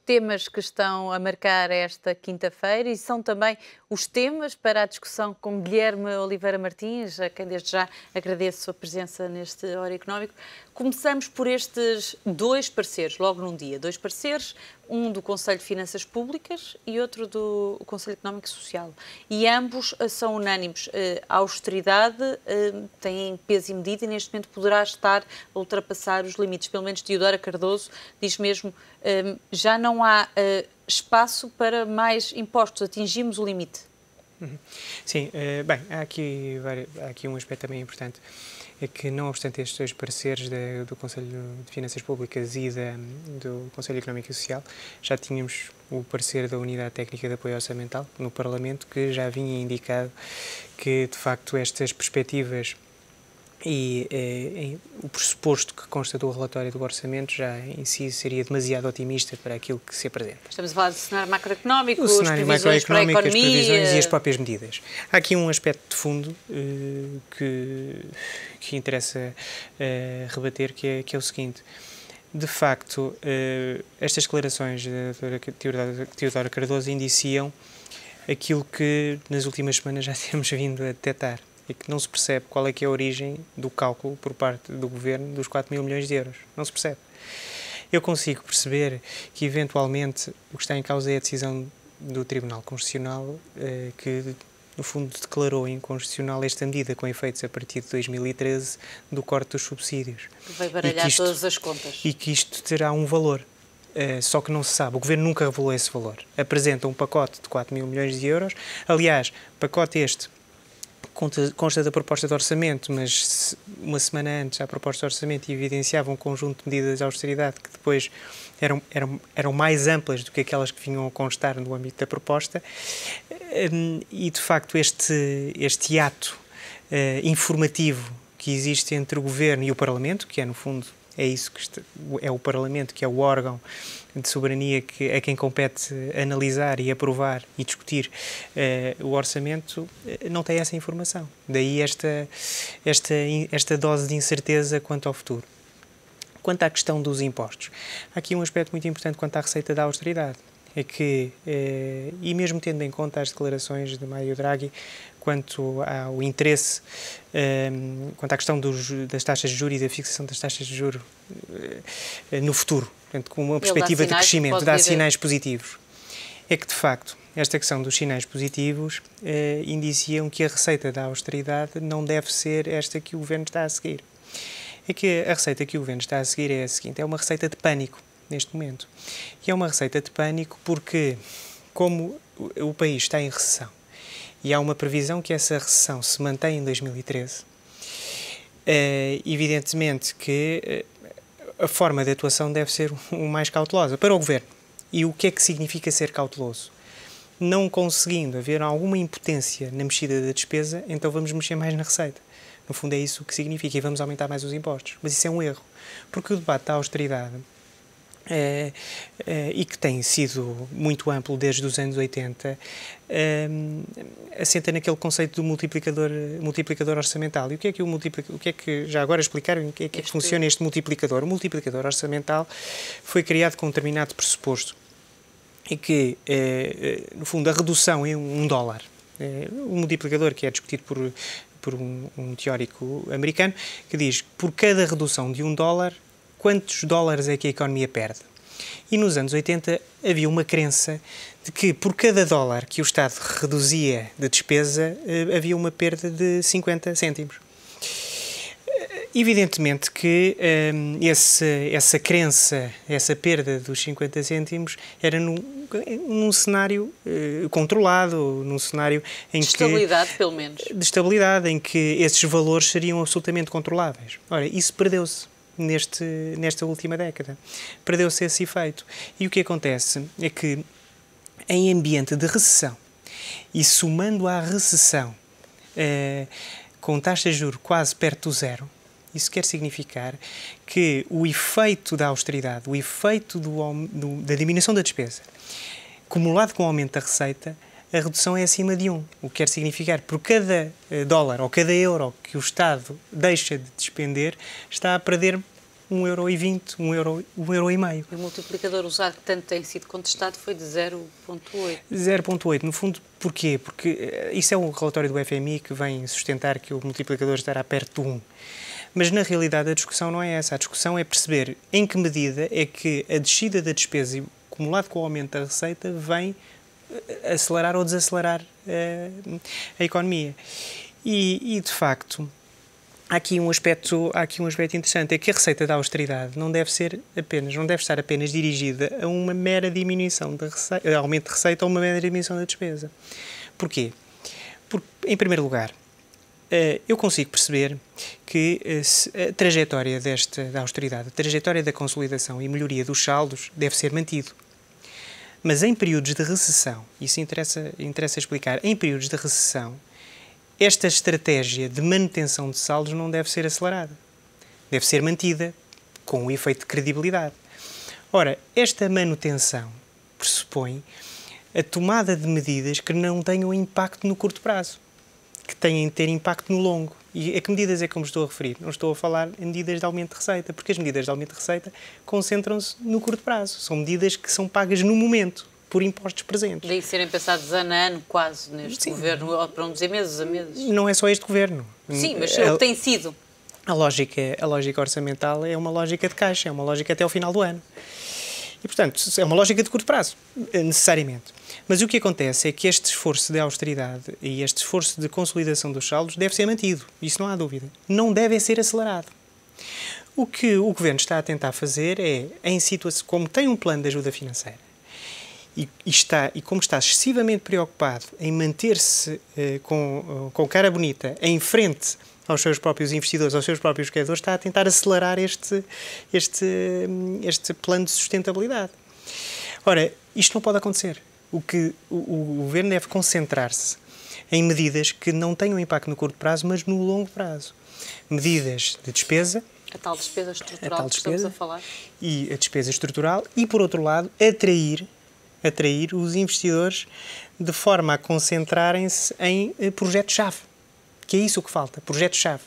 temas que estão a marcar esta quinta-feira e são também os temas para a discussão com Guilherme Oliveira Martins, a quem desde já agradeço a presença neste Hora Económico. Começamos por estes dois pareceres, logo num dia. Dois pareceres, um do Conselho de Finanças Públicas e outro do Conselho Económico e Social. E ambos são unânimes. A austeridade tem peso e medida e neste momento poderá estar a ultrapassar os limites. Pelo menos Teodora Cardoso diz mesmo já não há espaço para mais impostos, atingimos o limite. Sim, bem, há aqui um aspecto também importante, é que não obstante estes dois pareceres do Conselho de Finanças Públicas e do Conselho Económico e Social, já tínhamos o parecer da Unidade Técnica de Apoio Orçamental no Parlamento, que já vinha indicado que, de facto, estas perspectivas e o pressuposto que consta do relatório do orçamento já em si seria demasiado otimista para aquilo que se apresenta. Estamos a falar do cenário macroeconómico, o cenário macroeconómico, as previsões e as próprias medidas. medidas. Há aqui um aspecto de fundo que interessa rebater, que é o seguinte. De facto, estas declarações da doutora Teodora Cardoso indiciam aquilo que nas últimas semanas já temos vindo a detectar. E que não se percebe qual é que é a origem do cálculo por parte do Governo dos 4 mil milhões de euros. Não se percebe. Eu consigo perceber que, eventualmente, o que está em causa é a decisão do Tribunal Constitucional, que, no fundo, declarou inconstitucional esta medida, com efeitos a partir de 2013, do corte dos subsídios. Vai baralhar todas as contas. E que isto terá um valor. Só que não se sabe. O Governo nunca revelou esse valor. Apresenta um pacote de 4 mil milhões de euros. Aliás, pacote este consta da proposta de orçamento, mas uma semana antes a proposta de orçamento evidenciava um conjunto de medidas de austeridade que depois eram mais amplas do que aquelas que vinham a constar no âmbito da proposta, e de facto este ato informativo que existe entre o Governo e o Parlamento, que é no fundo é o Parlamento que é o órgão de soberania a quem compete analisar e aprovar e discutir o orçamento, não tem essa informação. Daí esta dose de incerteza quanto ao futuro. Quanto à questão dos impostos, há aqui um aspecto muito importante quanto à receita da austeridade. É que, e mesmo tendo em conta as declarações de Mário Draghi quanto ao interesse, quanto à questão das taxas de juros e da fixação das taxas de juros no futuro, portanto, com uma perspectiva de crescimento, dá sinais positivos. É que, de facto, esta questão dos sinais positivos indiciam que a receita da austeridade não deve ser esta que o Governo está a seguir. É que a receita que o Governo está a seguir é a seguinte, é uma receita de pânico neste momento. E é uma receita de pânico porque, como o país está em recessão e há uma previsão que essa recessão se mantém em 2013, evidentemente que a forma de atuação deve ser o mais cautelosa para o Governo. E o que é que significa ser cauteloso? Não conseguindo haver alguma impotência na mexida da despesa, então vamos mexer mais na receita. No fundo é isso que significa, e vamos aumentar mais os impostos. Mas isso é um erro, porque o debate da austeridade e que tem sido muito amplo desde os anos 80, assenta naquele conceito do multiplicador orçamental. E o que é que já agora explicar o que é que funciona este multiplicador? O multiplicador orçamental foi criado com um determinado pressuposto e que, no fundo, a redução em $1, um multiplicador que é discutido por um teórico americano, que diz que por cada redução de $1, quantos dólares é que a economia perde? E nos anos 80 havia uma crença de que por cada $1 que o Estado reduzia de despesa, havia uma perda de 50 cêntimos. Evidentemente que essa crença, essa perda dos 50 cêntimos era num cenário controlado, num cenário em que... De estabilidade, pelo menos. De estabilidade, em que esses valores seriam absolutamente controláveis. Ora, isso perdeu-se nesta última década. Perdeu-se esse efeito. E o que acontece é que, em ambiente de recessão, e somando à recessão com taxas de juros quase perto do zero, isso quer significar que o efeito da austeridade, o efeito da diminuição da despesa, cumulado com o aumento da receita, a redução é acima de 1. O que quer significar que por cada dólar ou cada euro que o Estado deixa de despender, está a perder 1,20€, 1,5€. E o multiplicador usado, que tanto tem sido contestado, foi de 0,8. 0,8. No fundo, porquê? Porque isso é um relatório do FMI que vem sustentar que o multiplicador estará perto de 1. Mas, na realidade, a discussão não é essa. A discussão é perceber em que medida é que a descida da despesa, acumulado com o aumento da receita, vem acelerar ou desacelerar a economia. E, de facto, há aqui um aspecto interessante, é que a receita da austeridade não deve estar apenas dirigida a uma mera diminuição da receita, aumento de receita ou uma mera diminuição da despesa. Porquê? Porque, em primeiro lugar, eu consigo perceber que a trajetória da austeridade, a trajetória da consolidação e melhoria dos saldos deve ser mantido. Mas em períodos de recessão, isso interessa explicar, em períodos de recessão, esta estratégia de manutenção de saldos não deve ser acelerada. Deve ser mantida com um efeito de credibilidade. Ora, esta manutenção pressupõe a tomada de medidas que não tenham impacto no curto prazo, que tenham de ter impacto no longo. E a que medidas é que eu me estou a referir? Não estou a falar em medidas de aumento de receita, porque as medidas de aumento de receita concentram-se no curto prazo. São medidas que são pagas no momento, por impostos presentes. Daí serem pensados ano a ano, quase, neste governo, ou para não dizer meses a meses. Não é só este governo. Sim, mas o que tem sido. A lógica orçamental é uma lógica de caixa, é uma lógica até ao final do ano. E, portanto, é uma lógica de curto prazo, necessariamente. Mas o que acontece é que este esforço de austeridade e este esforço de consolidação dos saldos deve ser mantido. Isso não há dúvida. Não deve ser acelerado. O que o Governo está a tentar fazer é, em situação, como tem um plano de ajuda financeira e como está excessivamente preocupado em manter-se com cara bonita em frente aos seus próprios investidores, aos seus próprios credores, está a tentar acelerar este plano de sustentabilidade. Ora, isto não pode acontecer. O Governo deve concentrar-se em medidas que não tenham impacto no curto prazo, mas no longo prazo. Medidas de despesa. A tal despesa estrutural que estamos a falar. E a despesa estrutural. E, por outro lado, atrair os investidores de forma a concentrarem-se em projetos-chave. Que é isso que falta, projetos-chave.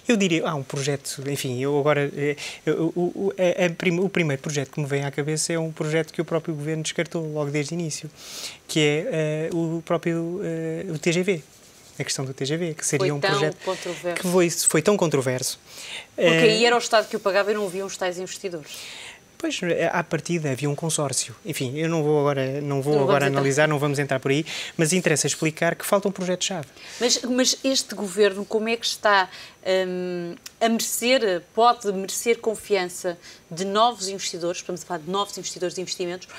Eu diria, um projeto, enfim, eu agora, o primeiro projeto que me vem à cabeça é um projeto que o próprio Governo descartou logo desde o início, que é o TGV, a questão do TGV, que seria um projeto que foi tão controverso. Porque aí era o Estado que o pagava e não haviam os tais investidores. Pois, à partida havia um consórcio. Enfim, eu não vou agora analisar, não vamos entrar por aí, mas interessa explicar que falta um projeto-chave. Mas este Governo, como é que está pode merecer confiança de novos investidores, estamos a falar de novos investidores de investimentos,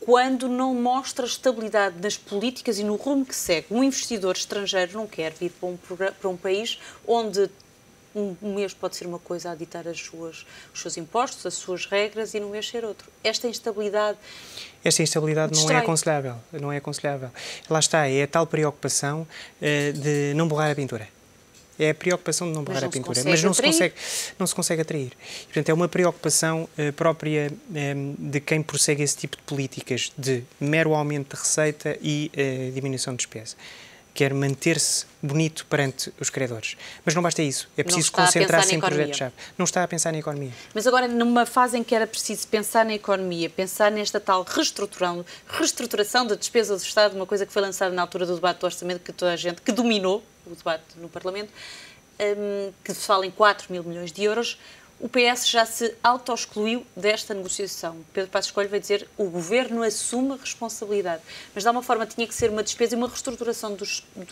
quando não mostra estabilidade nas políticas e no rumo que segue? Um investidor estrangeiro não quer vir para um país onde um mês pode ser uma coisa a ditar os seus impostos, as suas regras, e no mês ser outro. Esta instabilidade não é aconselhável. Não é aconselhável. Lá está, é a tal preocupação de não borrar a pintura. É a preocupação de não borrar a pintura, mas não se consegue atrair. E, portanto, é uma preocupação própria de quem prossegue esse tipo de políticas de mero aumento de receita e diminuição de despesa. Quer manter-se bonito perante os credores. Mas não basta isso. É preciso concentrar-se em projetos-chave. Não está a pensar na economia. Mas agora, numa fase em que era preciso pensar na economia, pensar nesta tal reestruturação da despesa do Estado, uma coisa que foi lançada na altura do debate do orçamento, que toda a gente, que dominou o debate no Parlamento, que se fala em 4 mil milhões de euros, o PS já se auto-excluiu desta negociação. Pedro Passos Coelho vai dizer que o Governo assume a responsabilidade. Mas, de alguma forma, tinha que ser uma despesa e uma reestruturação do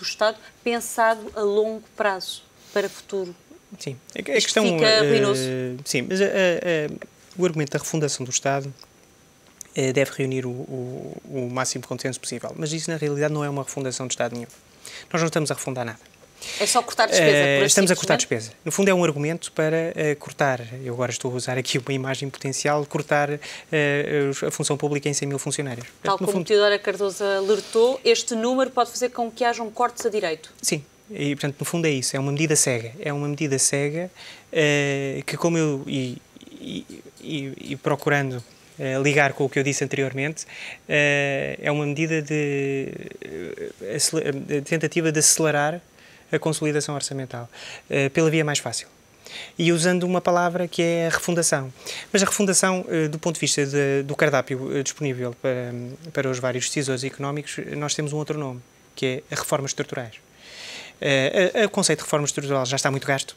Estado pensado a longo prazo, para o futuro. Sim. A questão fica ruinoso. Sim, mas o argumento da refundação do Estado deve reunir o máximo consenso possível. Mas isso, na realidade, não é uma refundação de Estado nenhum. Nós não estamos a refundar nada. É só cortar despesa, estamos a cortar despesa. No fundo, é um argumento para cortar, eu agora estou a usar aqui uma imagem potencial, cortar a função pública em 100 mil funcionários. Tal como Teodora Cardoso alertou, este número pode fazer com que hajam cortes a direito. Sim, e portanto, no fundo é isso, é uma medida cega. É uma medida cega que, como eu, e procurando ligar com o que eu disse anteriormente, é uma medida de tentativa de acelerar a consolidação orçamental, pela via mais fácil. e usando uma palavra que é a refundação. Mas a refundação, do ponto de vista do cardápio disponível para os vários decisores económicos, nós temos um outro nome, que é a reformas estruturais. O conceito de reforma estrutural já está muito gasto.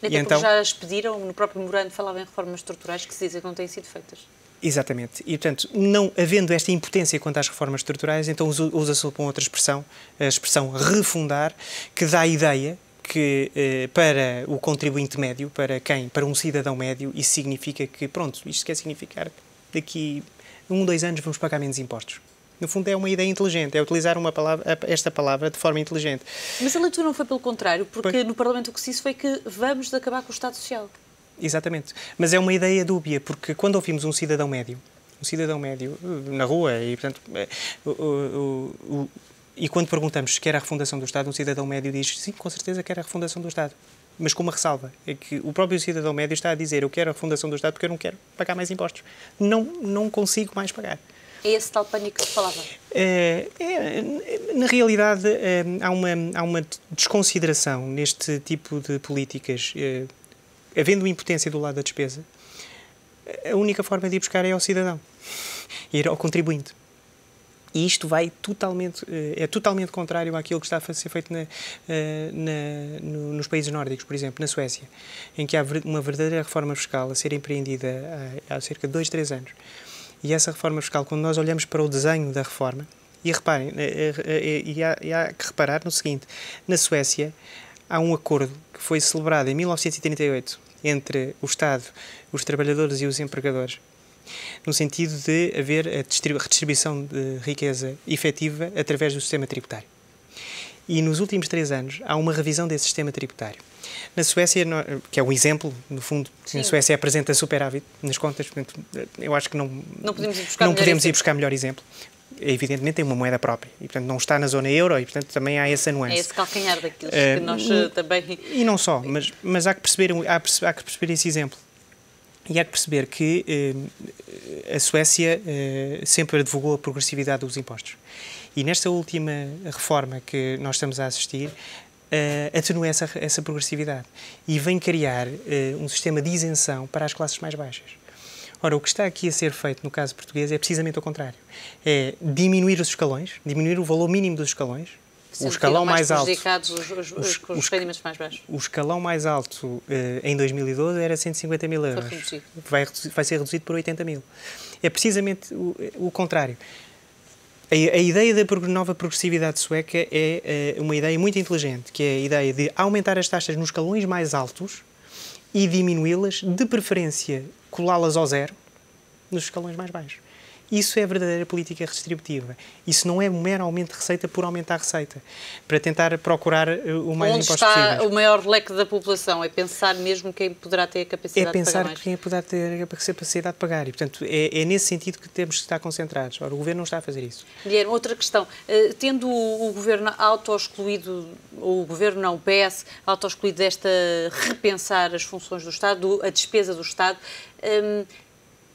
Até então, já as pediram, no próprio memorando falava em reformas estruturais que se dizem que não têm sido feitas. Exatamente. E, portanto, não havendo esta impotência quanto às reformas estruturais, então usa-se uma outra expressão, a expressão refundar, que dá a ideia que para o contribuinte médio, para um cidadão médio, isso significa que, pronto, isto quer significar que daqui a 1, 2 anos vamos pagar menos impostos. No fundo, é uma ideia inteligente, é utilizar esta palavra de forma inteligente. Mas a leitura não foi pelo contrário, porque no Parlamento o que se disse foi que vamos acabar com o Estado Social. Exatamente. Mas é uma ideia dúbia, porque quando ouvimos um cidadão médio na rua, e portanto, e quando perguntamos se quer a refundação do Estado, um cidadão médio diz sim, com certeza quer a refundação do Estado. Mas com uma ressalva, é que o próprio cidadão médio está a dizer eu quero a refundação do Estado porque eu não quero pagar mais impostos. Não consigo mais pagar. É esse tal pânico que se falava? Na realidade, há uma desconsideração neste tipo de políticas. Havendo impotência do lado da despesa, a única forma de ir buscar é ao cidadão, ir ao contribuinte. E isto é totalmente contrário àquilo que está a ser feito nos países nórdicos, por exemplo, na Suécia, em que há uma verdadeira reforma fiscal a ser empreendida há cerca de 2, 3 anos. E essa reforma fiscal, quando nós olhamos para o desenho da reforma, e reparem, há que reparar no seguinte, na Suécia há um acordo que foi celebrado em 1938 entre o Estado, os trabalhadores e os empregadores, no sentido de haver a redistribuição de riqueza efetiva através do sistema tributário. E nos últimos 3 anos há uma revisão desse sistema tributário. Na Suécia, que é um exemplo, no fundo, sim, na Suécia apresenta superávit nas contas, portanto, eu acho que não podemos ir buscar melhor exemplo. Evidentemente tem uma moeda própria e, portanto, não está na zona euro e, portanto, também há essa nuance. É esse calcanhar daqueles que nós também... E não só, mas há que perceber esse exemplo. E há que perceber que a Suécia sempre advogou a progressividade dos impostos. E nesta última reforma que nós estamos a assistir, atenua essa progressividade e vem criar um sistema de isenção para as classes mais baixas. Ora, o que está aqui a ser feito no caso português é precisamente o contrário. É diminuir os escalões, diminuir o valor mínimo dos escalões. O escalão mais alto. Os rendimentos mais baixos. O escalão mais alto em 2012 era 150 mil euros. Vai ser reduzido por 80 mil. É precisamente o contrário. A ideia da nova progressividade sueca é uma ideia muito inteligente, que é a ideia de aumentar as taxas nos escalões mais altos e diminuí-las, de preferência colá-las ao zero, nos escalões mais baixos. Isso é a verdadeira política redistributiva. Isso não é meramente receita por aumentar a receita, para tentar procurar o mais impostos possíveis. Onde está o maior leque da população? É pensar mesmo quem poderá ter a capacidade de pagar mais? É pensar quem poderá ter a capacidade de pagar. E, portanto, é nesse sentido que temos que estar concentrados. Ora, o Governo não está a fazer isso. Guilherme, outra questão. Tendo o Governo auto-excluído, o PS, auto-excluído desta repensar as funções do Estado, a despesa do Estado,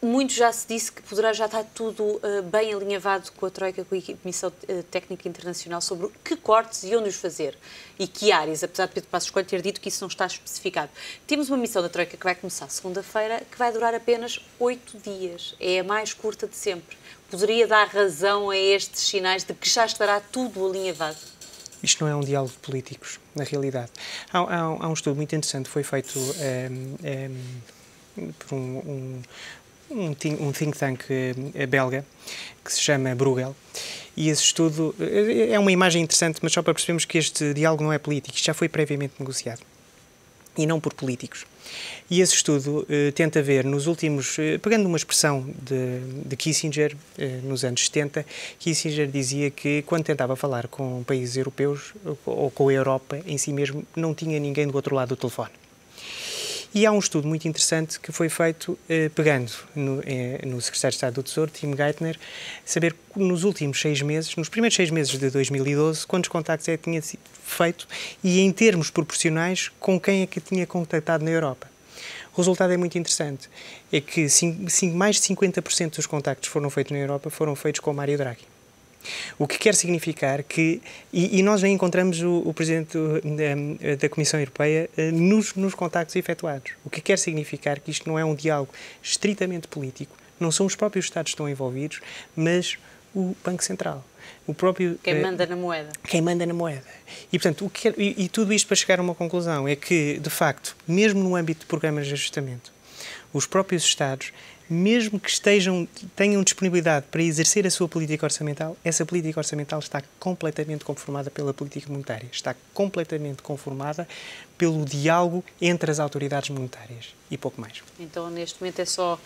muito já se disse que poderá já estar tudo bem alinhavado com a Troika, com a Comissão Técnica Internacional sobre que cortes e onde os fazer e que áreas, apesar de Pedro Passos Coelho ter dito que isso não está especificado. Temos uma missão da Troika que vai começar segunda-feira, que vai durar apenas 8 dias. É a mais curta de sempre. Poderia dar razão a estes sinais de que já estará tudo alinhavado? Isto não é um diálogo de políticos, na realidade. Há um estudo muito interessante que foi feito por um think tank belga, que se chama Bruegel, e esse estudo é uma imagem interessante, mas só para percebermos que este diálogo não é político, isto já foi previamente negociado, e não por políticos. E esse estudo tenta ver nos últimos, pegando uma expressão de Kissinger, nos anos 70, Kissinger dizia que quando tentava falar com países europeus, ou com a Europa em si mesmo, não tinha ninguém do outro lado do telefone. E há um estudo muito interessante que foi feito pegando no secretário de Estado do Tesouro, Tim Geithner, saber nos últimos 6 meses, nos primeiros 6 meses de 2012, quantos contactos é que tinha feito e em termos proporcionais com quem é que tinha contactado na Europa. O resultado é muito interessante, é que mais de 50% dos contactos que foram feitos na Europa foram feitos com o Mário Draghi. O que quer significar que, e nós nem encontramos o Presidente da Comissão Europeia nos contactos efetuados, o que quer significar que isto não é um diálogo estritamente político, não são os próprios Estados que estão envolvidos, mas o Banco Central. O próprio, quem manda na moeda. Quem manda na moeda. E, portanto, tudo isto para chegar a uma conclusão é que, de facto, mesmo no âmbito de programas de ajustamento, os próprios Estados, mesmo que tenham disponibilidade para exercer a sua política orçamental, essa política orçamental está completamente conformada pela política monetária, está completamente conformada pelo diálogo entre as autoridades monetárias e pouco mais. Então, neste momento, é só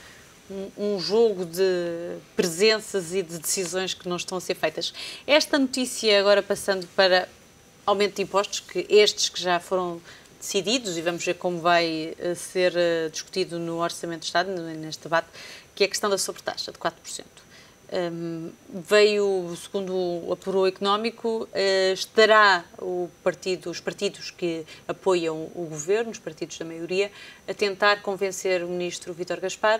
um jogo de presenças e de decisões que não estão a ser feitas. Esta notícia, agora passando para aumento de impostos, que estes que já foram decididos, e vamos ver como vai ser discutido no Orçamento de Estado, neste debate, que é a questão da sobretaxa de 4%. Veio, segundo o apuro económico, estará os partidos que apoiam o governo, os partidos da maioria, a tentar convencer o ministro Vítor Gaspar,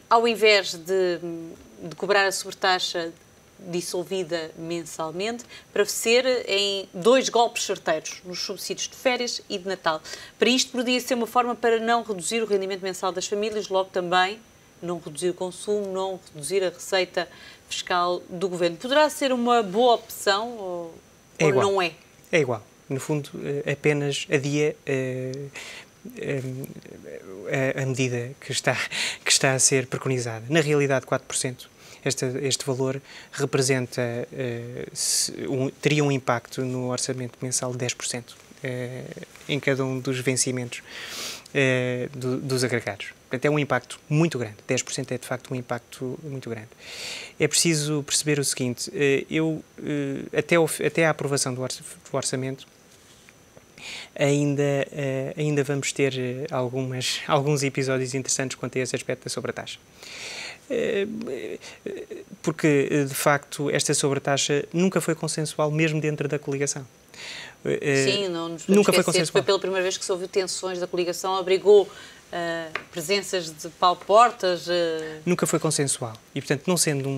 ao invés de cobrar a sobretaxa dissolvida mensalmente, para ser em 2 golpes certeiros, nos subsídios de férias e de Natal. Para isto, podia ser uma forma para não reduzir o rendimento mensal das famílias, logo também não reduzir o consumo, não reduzir a receita fiscal do governo. Poderá ser uma boa opção ou não é? É igual. No fundo, apenas adia a medida que está a ser preconizada. Na realidade, 4%. Este valor representa, teria um impacto no orçamento mensal de 10% em cada um dos vencimentos dos agregados. Portanto, é um impacto muito grande. 10% é, de facto, um impacto muito grande. É preciso perceber o seguinte, até a aprovação do orçamento, ainda vamos ter alguns episódios interessantes quanto a esse aspecto da sobretaxa. Porque, de facto, esta sobretaxa nunca foi consensual, mesmo dentro da coligação. Sim, não nos podemos esquecer que foi pela primeira vez que se ouviu tensões da coligação, abrigou presenças de Paulo Portas. Nunca foi consensual. E, portanto, não sendo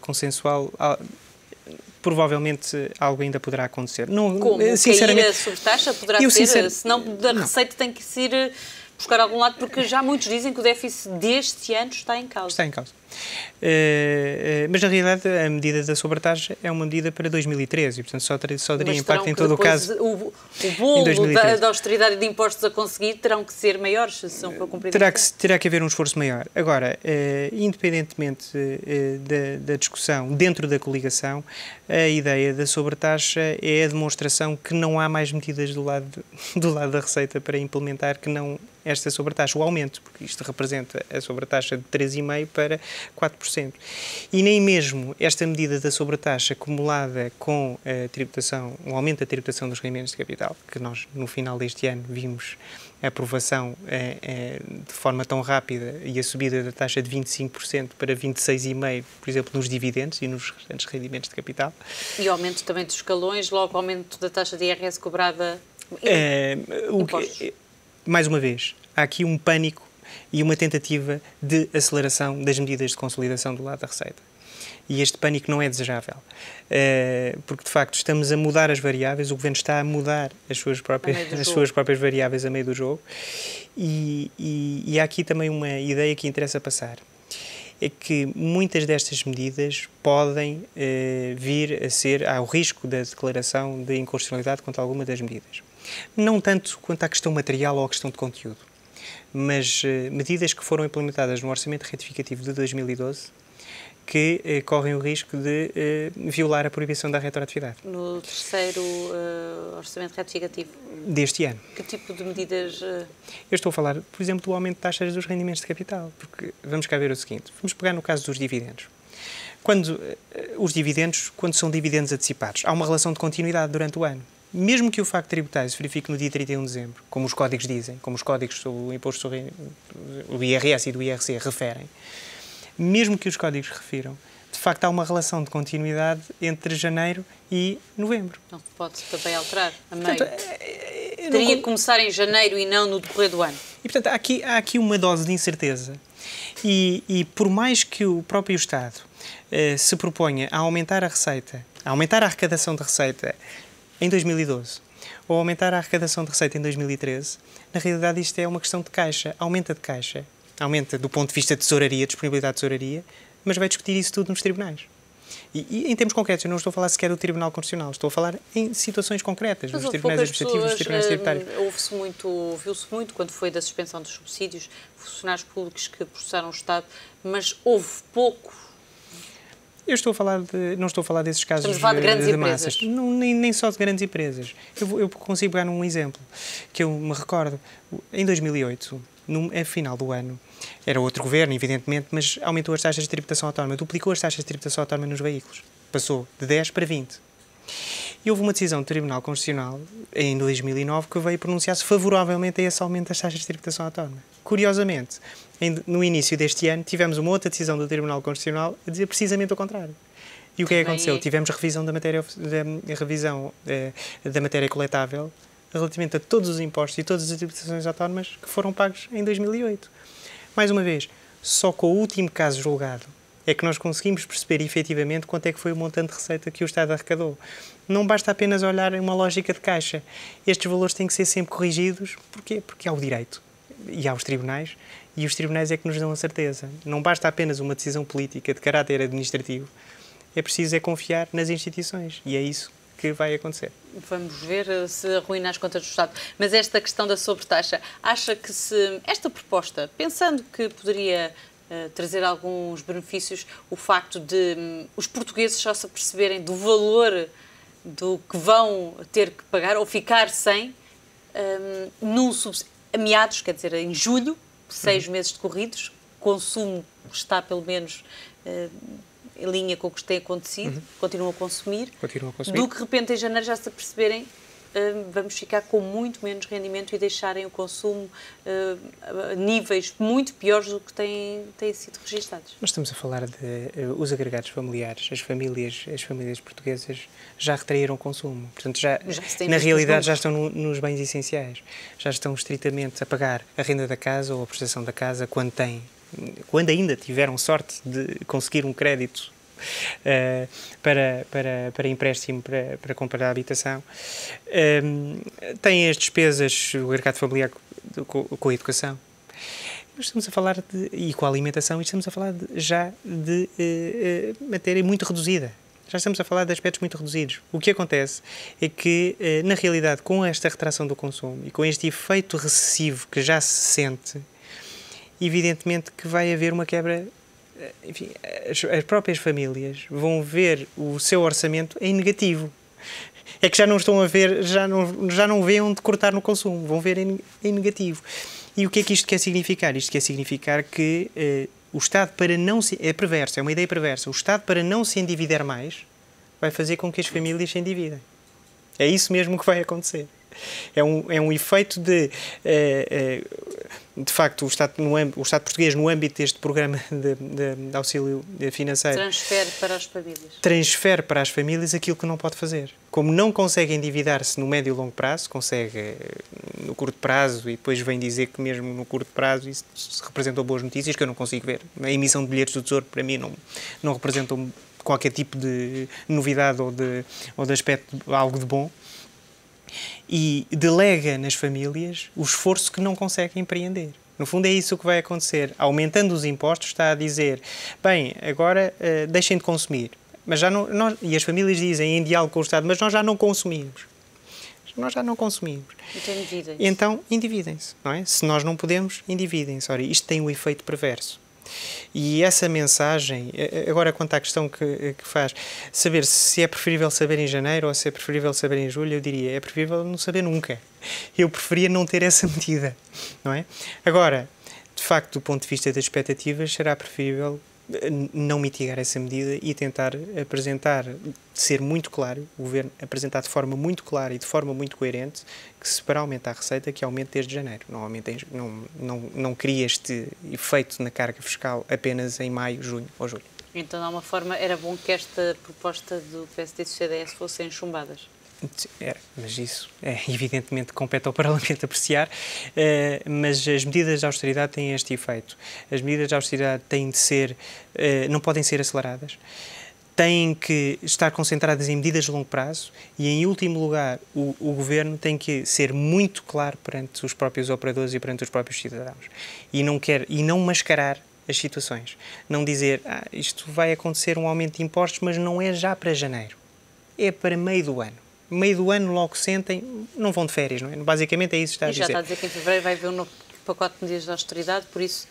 consensual, provavelmente algo ainda poderá acontecer. Não, como? Sinceramente, cair a sobretaxa poderá ser, senão da receita tem que se ir buscar a algum lado, porque já muitos dizem que o déficit deste ano está em causa. Está em causa. Mas, na realidade, a medida da sobretaxa é uma medida para 2013 e, portanto, só daria impacto em todo o caso. O bolo da austeridade e de impostos a conseguir terão que ser maiores, se são para cumprir. Terá que haver um esforço maior. Agora, independentemente da discussão dentro da coligação, a ideia da sobretaxa é a demonstração que não há mais medidas do lado da receita para implementar que não esta sobretaxa, o aumento, porque isto representa a sobretaxa de 3,5% para 4%. E nem mesmo esta medida da sobretaxa acumulada com a tributação, o aumento da tributação dos rendimentos de capital, que nós no final deste ano vimos a aprovação de forma tão rápida e a subida da taxa de 25% para 26,5%, por exemplo, nos dividendos e nos restantes rendimentos de capital. E o aumento também dos escalões, logo o aumento da taxa de IRS cobrada mais uma vez, há aqui um pânico e uma tentativa de aceleração das medidas de consolidação do lado da receita. E este pânico não é desejável, porque de facto estamos a mudar as variáveis, o Governo está a mudar as suas próprias variáveis a meio do jogo e há aqui também uma ideia que interessa passar. É que muitas destas medidas podem vir a ser ao risco da declaração de inconstitucionalidade quanto a alguma das medidas. Não tanto quanto à questão material ou à questão de conteúdo, mas medidas que foram implementadas no Orçamento Retificativo de 2012 que correm o risco de violar a proibição da retroatividade. No terceiro Orçamento Retificativo? Deste ano. Que tipo de medidas? Eu estou a falar, por exemplo, do aumento de taxas dos rendimentos de capital, porque vamos cá ver o seguinte, vamos pegar no caso dos dividendos. Quando são dividendos antecipados, há uma relação de continuidade durante o ano. Mesmo que o facto tributário se verifique no dia 31 de dezembro, como os códigos dizem, como os códigos sobre o imposto sobre o IRS e do IRC referem, mesmo que os códigos refiram, de facto há uma relação de continuidade entre janeiro e novembro. Não pode-se também alterar a meio. Portanto, teria que começar em janeiro e não no decorrer do ano. E, portanto, há aqui uma dose de incerteza E por mais que o próprio Estado se proponha a aumentar a receita, a aumentar a arrecadação de receita em 2012, ou aumentar a arrecadação de receita em 2013, na realidade isto é uma questão de caixa, aumenta de caixa, aumenta do ponto de vista de tesouraria, disponibilidade de tesouraria, mas vai discutir isso tudo nos tribunais. E em termos concretos, eu não estou a falar sequer do Tribunal Constitucional, estou a falar em situações concretas, nos tribunais administrativos, nos tribunais tributários. Viu-se muito quando foi da suspensão dos subsídios, funcionários públicos que processaram o Estado, mas houve pouco. Eu estou a falar não estou a falar desses casos Estamos a falar de grandes massas. empresas. Não, nem só de grandes empresas. Eu consigo pegar num exemplo que eu me recordo. Em 2008, no final do ano, era outro governo, evidentemente, mas aumentou as taxas de tributação autónoma, duplicou as taxas de tributação autónoma nos veículos. Passou de 10 para 20. E houve uma decisão do Tribunal Constitucional, em 2009, que veio pronunciar-se favoravelmente a esse aumento das taxas de tributação autónoma. Curiosamente, no início deste ano, tivemos uma outra decisão do Tribunal Constitucional a dizer precisamente o contrário. E o que é que aconteceu? Tivemos revisão da matéria coletável relativamente a todos os impostos e todas as tributações autónomas que foram pagos em 2008. Mais uma vez, só com o último caso julgado é que nós conseguimos perceber efetivamente quanto é que foi o montante de receita que o Estado arrecadou. Não basta apenas olhar em uma lógica de caixa. Estes valores têm que ser sempre corrigidos. Porquê? Porque há o direito e há os tribunais, e os tribunais é que nos dão a certeza. Não basta apenas uma decisão política de caráter administrativo. É preciso confiar nas instituições, e é isso que vai acontecer. Vamos ver se arruína as contas do Estado. Mas esta questão da sobretaxa, acha que se esta proposta, pensando que poderia trazer alguns benefícios, o facto de os portugueses só se aperceberem do valor do que vão ter que pagar ou ficar sem, a meados, quer dizer, em julho, 6 meses decorridos, o consumo está pelo menos em linha com o que tem acontecido, continuam a consumir, do que de repente em janeiro já se aperceberem vamos ficar com muito menos rendimento e deixarem o consumo a níveis muito piores do que têm sido registados. Nós estamos a falar de os agregados familiares, as famílias portuguesas já retraíram o consumo. Portanto, na realidade já estão nos bens essenciais, já estão estritamente a pagar a renda da casa ou a prestação da casa quando ainda tiveram sorte de conseguir um crédito para empréstimo para comprar a habitação. Têm as despesas, o agregado familiar com a educação. Nós estamos a falar e com a alimentação, e estamos a falar já de matéria muito reduzida. Já estamos a falar de aspectos muito reduzidos. O que acontece é que, na realidade, com esta retração do consumo e com este efeito recessivo que já se sente, evidentemente que vai haver uma quebra. Enfim, as próprias famílias vão ver o seu orçamento em negativo. É que já não estão a ver, já não veem onde cortar no consumo, vão ver em negativo. E o que é que isto quer significar? Isto quer significar que o Estado, para não se... É perverso, é uma ideia perversa. O Estado, para não se endividar mais, vai fazer com que as famílias se endividem. É isso mesmo que vai acontecer. É um efeito de facto, o Estado português, no âmbito deste programa de auxílio financeiro, transfere para as famílias aquilo que não pode fazer. Como não consegue endividar-se no médio e longo prazo, consegue no curto prazo, e depois vem dizer que mesmo no curto prazo isso representou boas notícias, que eu não consigo ver. A emissão de bilhetes do Tesouro, para mim, não representou qualquer tipo de novidade ou de aspecto, algo de bom. E delega nas famílias o esforço que não conseguem empreender. No fundo é isso que vai acontecer. Aumentando os impostos, está a dizer, bem, agora deixem de consumir. Mas e as famílias dizem em diálogo com o Estado, mas nós já não consumimos. Então endividem-se, não é? Se nós não podemos, endividem-se. Ora, isto tem um efeito perverso. E essa mensagem, agora quanto à questão que faz, saber se é preferível saber em janeiro ou se é preferível saber em julho, eu diria, é preferível não saber nunca. Eu preferia não ter essa medida, não é? Agora, de facto, do ponto de vista das expectativas, será preferível não mitigar essa medida e tentar ser muito claro, o Governo apresentar de forma muito clara e de forma muito coerente que se para aumentar a receita, que aumente desde janeiro. Não cria este efeito na carga fiscal apenas em maio, junho ou julho. Então, de alguma forma, era bom que esta proposta do PSD e do CDS fossem chumbadas? Mas isso evidentemente compete ao Parlamento apreciar, mas as medidas de austeridade têm este efeito. As medidas de austeridade têm de ser, não podem ser aceleradas, têm que estar concentradas em medidas de longo prazo e, em último lugar, o Governo tem que ser muito claro perante os próprios operadores e perante os próprios cidadãos e não mascarar as situações. Não dizer, isto vai acontecer um aumento de impostos, mas não é já para janeiro, é para meio do ano. Meio do ano logo sentem, não vão de férias, não é? Basicamente é isso que está a dizer. E já está a dizer que em fevereiro vai haver um novo pacote de medidas de austeridade, por isso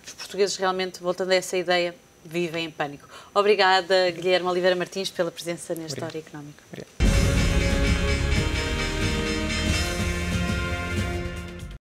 os portugueses realmente, voltando a essa ideia, vivem em pânico. Obrigada, Guilherme Oliveira Martins, pela presença nesta Hora Económica. Obrigado.